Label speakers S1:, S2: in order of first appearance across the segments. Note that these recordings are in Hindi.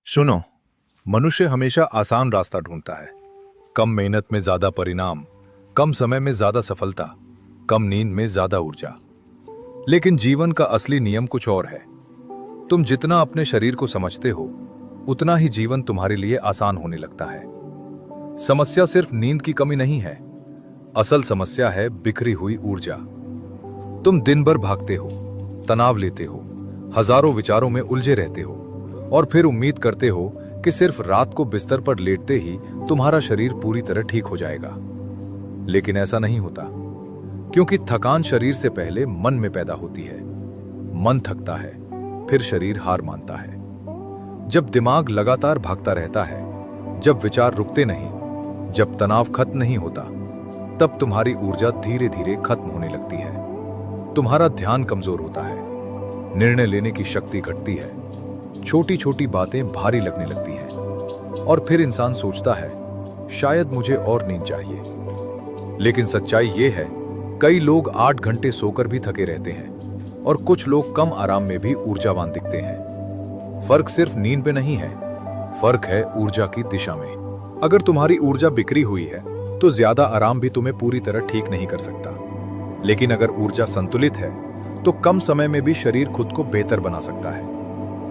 S1: सुनो, मनुष्य हमेशा आसान रास्ता ढूंढता है। कम मेहनत में ज्यादा परिणाम, कम समय में ज्यादा सफलता, कम नींद में ज्यादा ऊर्जा। लेकिन जीवन का असली नियम कुछ और है। तुम जितना अपने शरीर को समझते हो, उतना ही जीवन तुम्हारे लिए आसान होने लगता है। समस्या सिर्फ नींद की कमी नहीं है, असल समस्या है बिखरी हुई ऊर्जा। तुम दिन भर भागते हो, तनाव लेते हो, हजारों विचारों में उलझे रहते हो और फिर उम्मीद करते हो कि सिर्फ रात को बिस्तर पर लेटते ही तुम्हारा शरीर पूरी तरह ठीक हो जाएगा। लेकिन ऐसा नहीं होता, क्योंकि थकान शरीर से पहले मन में पैदा होती है। मन थकता है, फिर शरीर हार मानता है। जब दिमाग लगातार भागता रहता है, जब विचार रुकते नहीं, जब तनाव खत्म नहीं होता, तब तुम्हारी ऊर्जा धीरे धीरे खत्म होने लगती है। तुम्हारा ध्यान कमजोर होता है, निर्णय लेने की शक्ति घटती है, छोटी छोटी बातें भारी लगने लगती हैं और फिर इंसान सोचता है, शायद मुझे और नींद चाहिए। लेकिन सच्चाई यह है, कई लोग 8 घंटे सोकर भी थके रहते हैं और कुछ लोग कम आराम में भी ऊर्जावान दिखते हैं। फर्क सिर्फ नींद पे नहीं है, फर्क है ऊर्जा की दिशा में। अगर तुम्हारी ऊर्जा बिखरी हुई है, तो ज्यादा आराम भी तुम्हें पूरी तरह ठीक नहीं कर सकता। लेकिन अगर ऊर्जा संतुलित है, तो कम समय में भी शरीर खुद को बेहतर बना सकता है।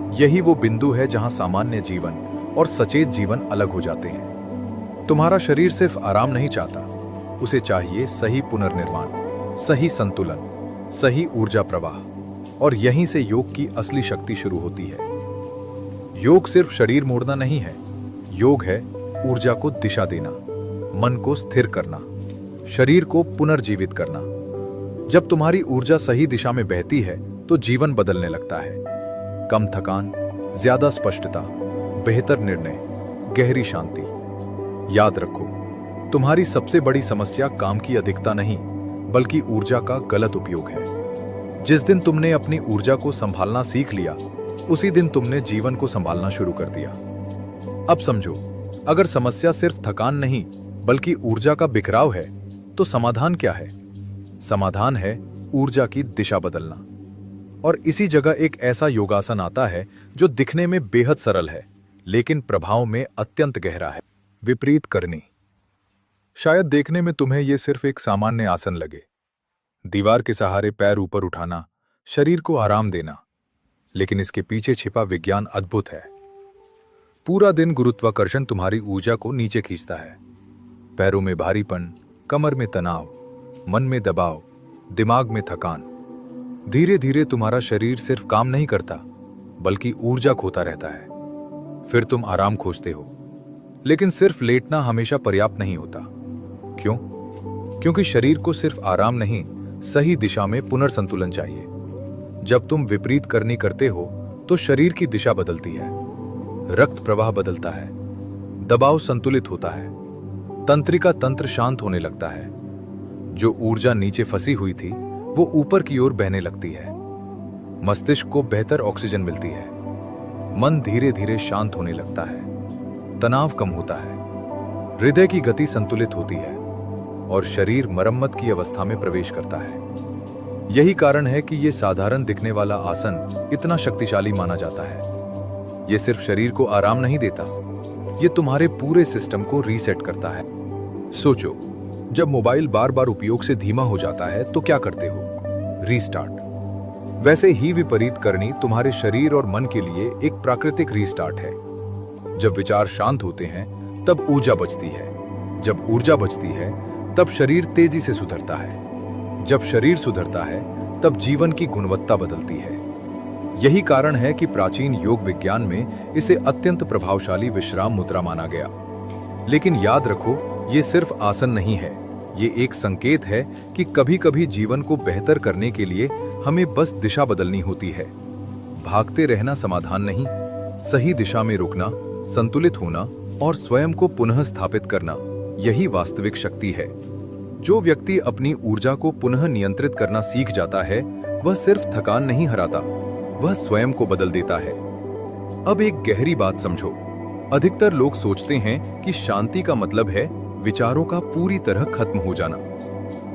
S1: यही वो बिंदु है जहां सामान्य जीवन और सचेत जीवन अलग हो जाते हैं। तुम्हारा शरीर सिर्फ आराम नहीं चाहता, उसे चाहिए सही पुनर्निर्माण, सही संतुलन, सही ऊर्जा प्रवाह। और यहीं से योग की असली शक्ति शुरू होती है। योग सिर्फ शरीर मोड़ना नहीं है, योग है ऊर्जा को दिशा देना, मन को स्थिर करना, शरीर को पुनर्जीवित करना। जब तुम्हारी ऊर्जा सही दिशा में बहती है, तो जीवन बदलने लगता है। कम थकान, ज्यादा स्पष्टता, बेहतर निर्णय, गहरी शांति। याद रखो, तुम्हारी सबसे बड़ी समस्या काम की अधिकता नहीं, बल्कि ऊर्जा का गलत उपयोग है। जिस दिन तुमने अपनी ऊर्जा को संभालना सीख लिया, उसी दिन तुमने जीवन को संभालना शुरू कर दिया। अब समझो, अगर समस्या सिर्फ थकान नहीं, बल्कि ऊर्जा का बिखराव है, तो समाधान क्या है? समाधान है ऊर्जा की दिशा बदलना। और इसी जगह एक ऐसा योगासन आता है जो दिखने में बेहद सरल है, लेकिन प्रभाव में अत्यंत गहरा है। विपरीत करनी। शायद देखने में तुम्हें यह सिर्फ एक सामान्य आसन लगे, दीवार के सहारे पैर ऊपर उठाना, शरीर को आराम देना। लेकिन इसके पीछे छिपा विज्ञान अद्भुत है। पूरा दिन गुरुत्वाकर्षण तुम्हारी ऊर्जा को नीचे खींचता है। पैरों में भारीपन, कमर में तनाव, मन में दबाव, दिमाग में थकान। धीरे धीरे तुम्हारा शरीर सिर्फ काम नहीं करता, बल्कि ऊर्जा खोता रहता है। फिर तुम आराम खोजते हो, लेकिन सिर्फ लेटना हमेशा पर्याप्त नहीं होता। क्यों? क्योंकि शरीर को सिर्फ आराम नहीं, सही दिशा में पुनर्संतुलन चाहिए। जब तुम विपरीत करनी करते हो, तो शरीर की दिशा बदलती है, रक्त प्रवाह बदलता है, दबाव संतुलित होता है, तंत्रिका तंत्र शांत होने लगता है। जो ऊर्जा नीचे फंसी हुई थी, वो ऊपर की ओर बहने लगती है। मस्तिष्क को बेहतर ऑक्सीजन मिलती है, मन धीरे धीरे शांत होने लगता है, तनाव कम होता है, हृदय की गति संतुलित होती है और शरीर मरम्मत की अवस्था में प्रवेश करता है। यही कारण है कि यह साधारण दिखने वाला आसन इतना शक्तिशाली माना जाता है। यह सिर्फ शरीर को आराम नहीं देता, यह तुम्हारे पूरे सिस्टम को रीसेट करता है। सोचो, जब मोबाइल बार बार उपयोग से धीमा हो जाता है, तो क्या करते हो? रीस्टार्ट। वैसे ही विपरीत करनी तुम्हारे शरीर और मन के लिए एक प्राकृतिक रीस्टार्ट है। जब विचार शांत होते हैं, तब ऊर्जा बचती है। जब ऊर्जा बचती है, तब शरीर तेजी से सुधरता है। जब शरीर सुधरता है, तब जीवन की गुणवत्ता बदलती है। यही कारण है कि प्राचीन योग विज्ञान में इसे अत्यंत प्रभावशाली विश्राम मुद्रा माना गया। लेकिन याद रखो, ये सिर्फ आसन नहीं है, ये एक संकेत है कि कभी कभी जीवन को बेहतर करने के लिए हमें बस दिशा बदलनी होती है। भागते रहना समाधान नहीं, सही दिशा में रुकना, संतुलित होना और स्वयं को पुनः स्थापित करना, यही वास्तविक शक्ति है। जो व्यक्ति अपनी ऊर्जा को पुनः नियंत्रित करना सीख जाता है, वह सिर्फ थकान नहीं हराता, वह स्वयं को बदल देता है। अब एक गहरी बात समझो, अधिकतर लोग सोचते हैं कि शांति का मतलब है विचारों का पूरी तरह खत्म हो जाना।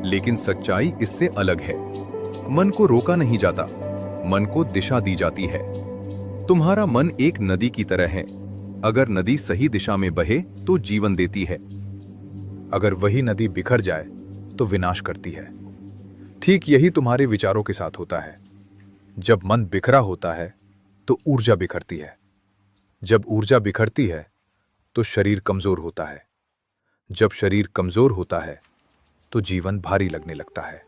S1: लेकिन सच्चाई इससे अलग है। मन को रोका नहीं जाता, मन को दिशा दी जाती है। तुम्हारा मन एक नदी की तरह है,
S2: अगर नदी सही दिशा में बहे तो जीवन देती है,
S1: अगर वही नदी बिखर जाए तो विनाश करती है। ठीक यही तुम्हारे विचारों के साथ होता है। जब मन बिखरा होता है तो ऊर्जा बिखरती है। जब ऊर्जा बिखरती है तो शरीर कमजोर होता है। जब शरीर कमजोर होता है तो जीवन भारी लगने लगता है।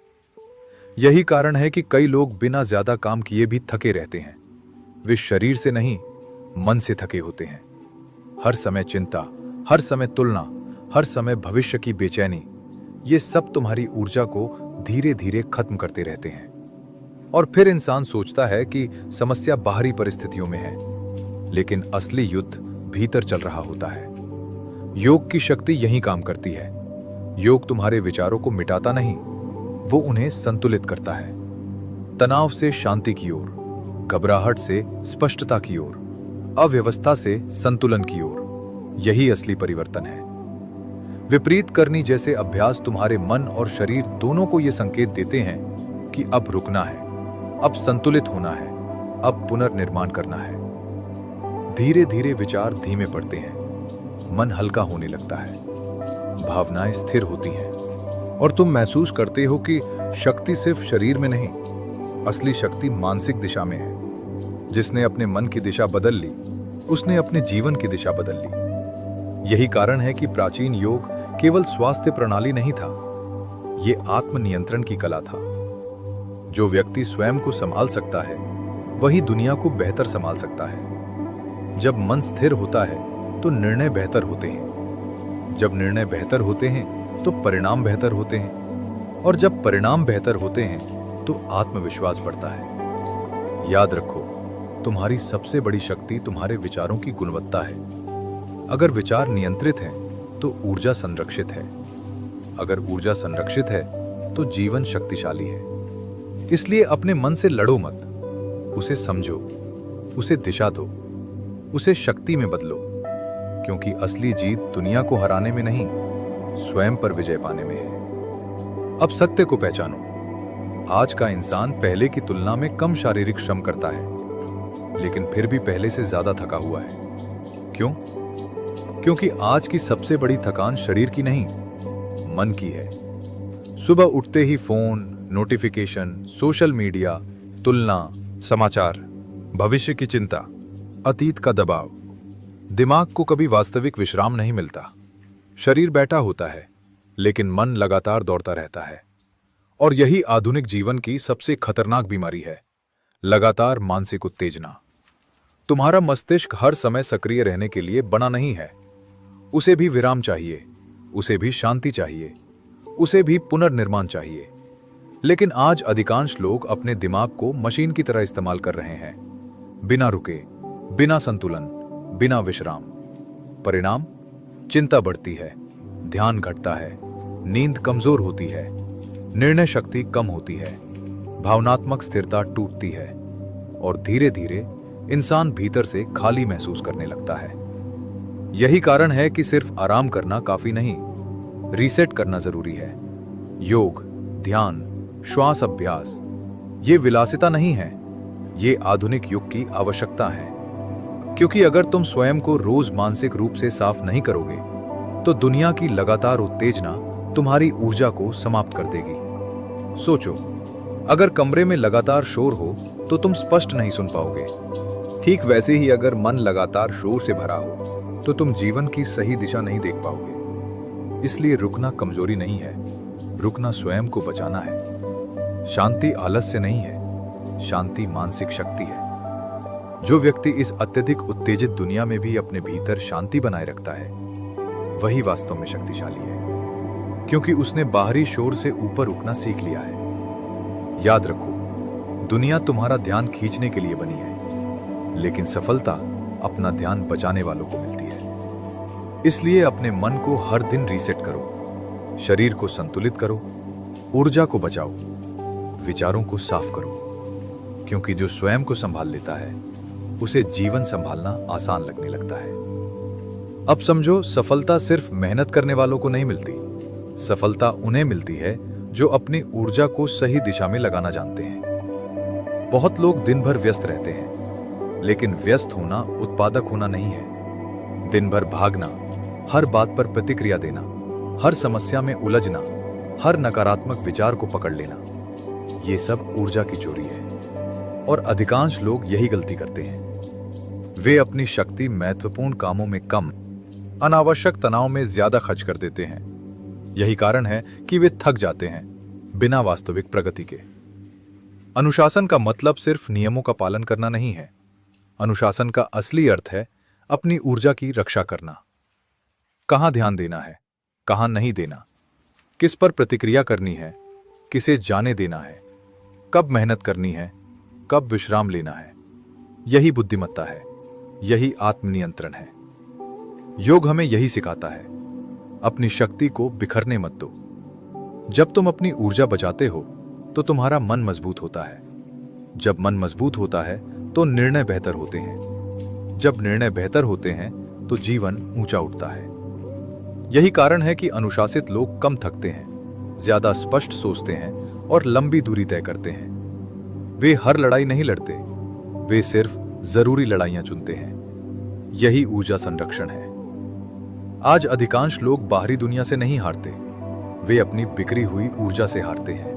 S1: यही कारण है कि कई लोग बिना ज्यादा काम किए भी थके रहते हैं। वे शरीर से नहीं, मन से थके होते हैं। हर समय चिंता, हर समय तुलना, हर समय भविष्य की बेचैनी, ये सब तुम्हारी ऊर्जा को धीरे धीरे खत्म करते रहते हैं। और फिर इंसान सोचता है कि समस्या बाहरी परिस्थितियों में है, लेकिन असली युद्ध भीतर चल रहा होता है। योग की शक्ति यही काम करती है। योग तुम्हारे विचारों को मिटाता नहीं, वो उन्हें संतुलित करता है। तनाव से शांति की ओर, घबराहट से स्पष्टता की ओर, अव्यवस्था से संतुलन की ओर। यही असली परिवर्तन है। विपरीत करनी जैसे अभ्यास तुम्हारे मन और शरीर दोनों को यह संकेत देते हैं कि अब रुकना है, अब संतुलित होना है, अब पुनर्निर्माण करना है। धीरे धीरे विचार धीमे पड़ते हैं, मन हल्का होने लगता है, भावनाएं स्थिर होती हैं और तुम महसूस करते हो कि शक्ति सिर्फ शरीर में नहीं, असली शक्ति मानसिक दिशा में है। जिसने अपने मन की दिशा बदल ली, उसने अपने जीवन की दिशा बदल ली। यही कारण है कि प्राचीन योग केवल स्वास्थ्य प्रणाली नहीं था, ये आत्मनियंत्रण की कला था। जो व्यक्ति स्वयं को संभाल सकता है, वही दुनिया को बेहतर संभाल सकता है। जब मन स्थिर होता है तो निर्णय बेहतर होते हैं। जब निर्णय बेहतर होते हैं तो परिणाम बेहतर होते हैं, और जब परिणाम बेहतर होते हैं तो आत्मविश्वास बढ़ता है। याद रखो, तुम्हारी सबसे बड़ी शक्ति तुम्हारे विचारों की गुणवत्ता है। अगर विचार नियंत्रित हैं तो ऊर्जा संरक्षित है। अगर ऊर्जा संरक्षित है तो जीवन शक्तिशाली है। इसलिए अपने मन से लड़ो मत, उसे समझो, उसे दिशा दो, उसे शक्ति में बदलो, क्योंकि असली जीत दुनिया को हराने में नहीं, स्वयं पर विजय पाने में है। अब सत्य को पहचानो। आज का इंसान पहले की तुलना में कम शारीरिक श्रम करता है, लेकिन फिर भी पहले से ज्यादा थका हुआ है। क्यों? क्योंकि आज की सबसे बड़ी थकान शरीर की नहीं, मन की है। सुबह उठते ही फोन, नोटिफिकेशन, सोशल मीडिया, तुलना, समाचार, भविष्य की चिंता, अतीत का दबाव। दिमाग को कभी वास्तविक विश्राम नहीं मिलता। शरीर बैठा होता है, लेकिन मन लगातार दौड़ता रहता है। और यही आधुनिक जीवन की सबसे खतरनाक बीमारी है, लगातार मानसिक उत्तेजना। तुम्हारा मस्तिष्क हर समय सक्रिय रहने के लिए बना नहीं है। उसे भी विराम चाहिए, उसे भी शांति चाहिए, उसे भी पुनर्निर्माण चाहिए। लेकिन आज अधिकांश लोग अपने दिमाग को मशीन की तरह इस्तेमाल कर रहे हैं, बिना रुके, बिना संतुलन, बिना विश्राम। परिणाम? चिंता बढ़ती है, ध्यान घटता है, नींद कमजोर होती है, निर्णय शक्ति कम होती है, भावनात्मक स्थिरता टूटती है, और धीरे धीरे इंसान भीतर से खाली महसूस करने लगता है। यही कारण है कि सिर्फ आराम करना काफी नहीं, रीसेट करना जरूरी है। योग, ध्यान, श्वास अभ्यास, ये विलासिता नहीं है, ये आधुनिक युग की आवश्यकता है। क्योंकि अगर तुम स्वयं को रोज मानसिक रूप से साफ नहीं करोगे, तो दुनिया की लगातार उत्तेजना तुम्हारी ऊर्जा को समाप्त कर देगी। सोचो, अगर कमरे में लगातार शोर हो तो तुम स्पष्ट नहीं सुन पाओगे। ठीक वैसे ही अगर मन लगातार शोर से भरा हो तो तुम जीवन की सही दिशा नहीं देख पाओगे। इसलिए रुकना कमजोरी नहीं है, रुकना स्वयं को बचाना है। शांति आलस्य नहीं है, शांति मानसिक शक्ति है। जो व्यक्ति इस अत्यधिक उत्तेजित दुनिया में भी अपने भीतर शांति बनाए रखता है, वही वास्तव में शक्तिशाली है, क्योंकि उसने बाहरी शोर से ऊपर उठना सीख लिया है। याद रखो, दुनिया तुम्हारा ध्यान खींचने के लिए बनी है, लेकिन सफलता अपना ध्यान बचाने वालों को मिलती है। इसलिए अपने मन को हर दिन रीसेट करो, शरीर को संतुलित करो, ऊर्जा को बचाओ, विचारों को साफ करो, क्योंकि जो स्वयं को संभाल लेता है, उसे जीवन संभालना आसान लगने लगता है। अब समझो, सफलता सिर्फ मेहनत करने वालों को नहीं मिलती। सफलता उन्हें मिलती है जो अपनी ऊर्जा को सही दिशा में लगाना जानते हैं। बहुत लोग दिन भर व्यस्त रहते हैं, लेकिन व्यस्त होना उत्पादक होना नहीं है। दिन भर भागना, हर बात पर प्रतिक्रिया देना, हर समस्या में उलझना, हर नकारात्मक विचार को पकड़ लेना, ये सब ऊर्जा की चोरी है। और अधिकांश लोग यही गलती करते हैं। वे अपनी शक्ति महत्वपूर्ण कामों में कम, अनावश्यक तनाव में ज्यादा खर्च कर देते हैं। यही कारण है कि वे थक जाते हैं बिना वास्तविक प्रगति के। अनुशासन का मतलब सिर्फ नियमों का पालन करना नहीं है। अनुशासन का असली अर्थ है अपनी ऊर्जा की रक्षा करना। कहां ध्यान देना है, कहां नहीं देना, किस पर प्रतिक्रिया करनी है, किसे जाने देना है, कब मेहनत करनी है, कब विश्राम लेना है। यही बुद्धिमत्ता है, यही आत्मनियंत्रण है। योग हमें यही सिखाता है। अपनी शक्ति को बिखरने मत दो। जब तुम अपनी ऊर्जा बचाते हो तो तुम्हारा मन मजबूत होता है। जब मन मजबूत होता है तो निर्णय बेहतर होते हैं। जब निर्णय बेहतर होते हैं तो जीवन ऊंचा उठता है। यही कारण है कि अनुशासित लोग कम थकते हैं, ज्यादा स्पष्ट सोचते हैं और लंबी दूरी तय करते हैं। वे हर लड़ाई नहीं लड़ते, वे सिर्फ जरूरी लड़ाइयां चुनते हैं। यही ऊर्जा संरक्षण है। आज अधिकांश लोग बाहरी दुनिया से नहीं हारते, वे अपनी बिखरी हुई ऊर्जा से हारते हैं।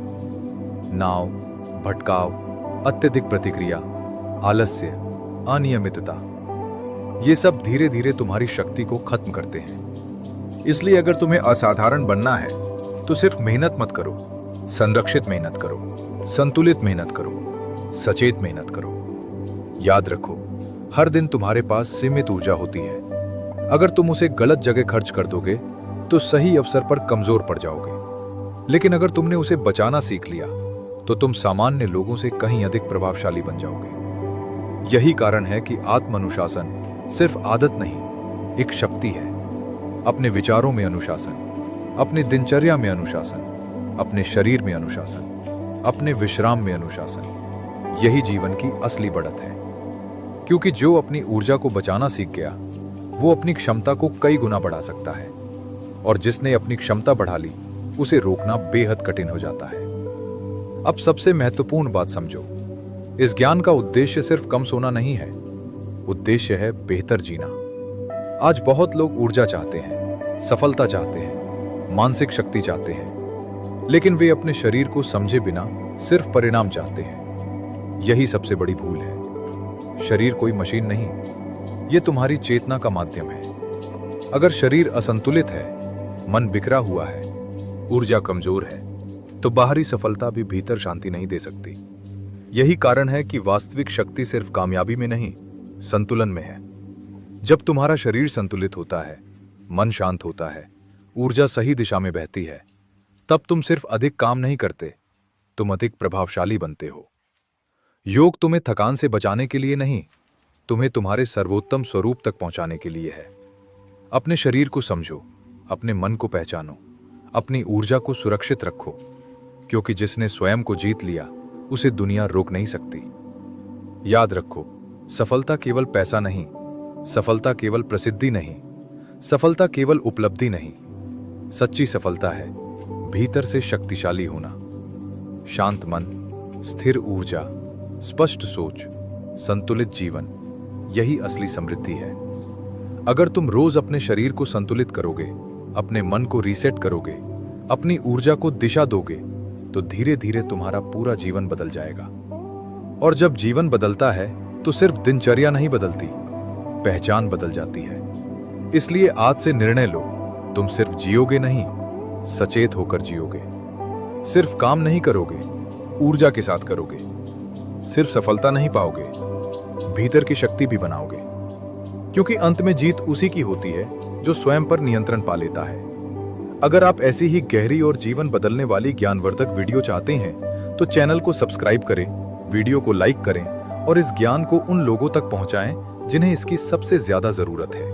S1: नाव, भटकाव, अत्यधिक प्रतिक्रिया, आलस्य, अनियमितता, ये सब धीरे धीरे तुम्हारी शक्ति को खत्म करते हैं। इसलिए अगर तुम्हें असाधारण बनना है तो सिर्फ मेहनत मत करो, संरक्षित मेहनत करो, संतुलित मेहनत करो, सचेत मेहनत करो। याद रखो, हर दिन तुम्हारे पास सीमित ऊर्जा होती है। अगर तुम उसे गलत जगह खर्च कर दोगे तो सही अवसर पर कमजोर पड़ जाओगे। लेकिन अगर तुमने उसे बचाना सीख लिया तो तुम सामान्य लोगों से कहीं अधिक प्रभावशाली बन जाओगे। यही कारण है कि आत्मानुशासन सिर्फ आदत नहीं, एक शक्ति है। अपने विचारों में अनुशासन, अपनी दिनचर्या में अनुशासन, अपने शरीर में अनुशासन, अपने विश्राम में अनुशासन, यही जीवन की असली बढ़त है। क्योंकि जो अपनी ऊर्जा को बचाना सीख गया वो अपनी क्षमता को कई गुना बढ़ा सकता है, और जिसने अपनी क्षमता बढ़ा ली उसे रोकना बेहद कठिन हो जाता है। अब सबसे महत्वपूर्ण बात समझो, इस ज्ञान का उद्देश्य सिर्फ कम सोना नहीं है, उद्देश्य है बेहतर जीना। आज बहुत लोग ऊर्जा चाहते हैं, सफलता चाहते हैं, मानसिक शक्ति चाहते हैं, लेकिन वे अपने शरीर को समझे बिना सिर्फ परिणाम चाहते हैं। यही सबसे बड़ी भूल है। शरीर कोई मशीन नहीं, ये तुम्हारी चेतना का माध्यम है। अगर शरीर असंतुलित है, मन बिखरा हुआ है, ऊर्जा कमजोर है, तो बाहरी सफलता भी भीतर शांति नहीं दे सकती। यही कारण है कि वास्तविक शक्ति सिर्फ कामयाबी में नहीं, संतुलन में है। जब तुम्हारा शरीर संतुलित होता है, मन शांत होता है, ऊर्जा सही दिशा में बहती है, तब तुम सिर्फ अधिक काम नहीं करते, तुम अधिक प्रभावशाली बनते हो। योग तुम्हें थकान से बचाने के लिए नहीं, तुम्हें तुम्हारे सर्वोत्तम स्वरूप तक पहुंचाने के लिए है। अपने शरीर को समझो, अपने मन को पहचानो, अपनी ऊर्जा को सुरक्षित रखो, क्योंकि जिसने स्वयं को जीत लिया उसे दुनिया रोक नहीं सकती। याद रखो, सफलता केवल पैसा नहीं, सफलता केवल प्रसिद्धि नहीं, सफलता केवल उपलब्धि नहीं, सच्ची सफलता है भीतर से शक्तिशाली होना। शांत मन, स्थिर ऊर्जा, स्पष्ट सोच, संतुलित जीवन, यही असली समृद्धि है। अगर तुम रोज अपने शरीर को संतुलित करोगे, अपने मन को रीसेट करोगे, अपनी ऊर्जा को दिशा दोगे, तो धीरे धीरे तुम्हारा पूरा जीवन बदल जाएगा। और जब जीवन बदलता है तो सिर्फ दिनचर्या नहीं बदलती, पहचान बदल जाती है। इसलिए आज से निर्णय लो, तुम सिर्फ जियोगे नहीं, सचेत होकर जियोगे। सिर्फ काम नहीं करोगे, ऊर्जा के साथ करोगे। सिर्फ सफलता नहीं पाओगे, भीतर की शक्ति भी बनाओगे। क्योंकि अंत में जीत उसी की होती है जो स्वयं पर नियंत्रण पा लेता है। अगर आप ऐसी ही गहरी और जीवन बदलने वाली ज्ञानवर्धक वीडियो चाहते हैं तो चैनल को सब्सक्राइब करें, वीडियो को लाइक करें और इस ज्ञान को उन लोगों तक पहुंचाएं जिन्हें इसकी सबसे ज्यादा जरूरत है।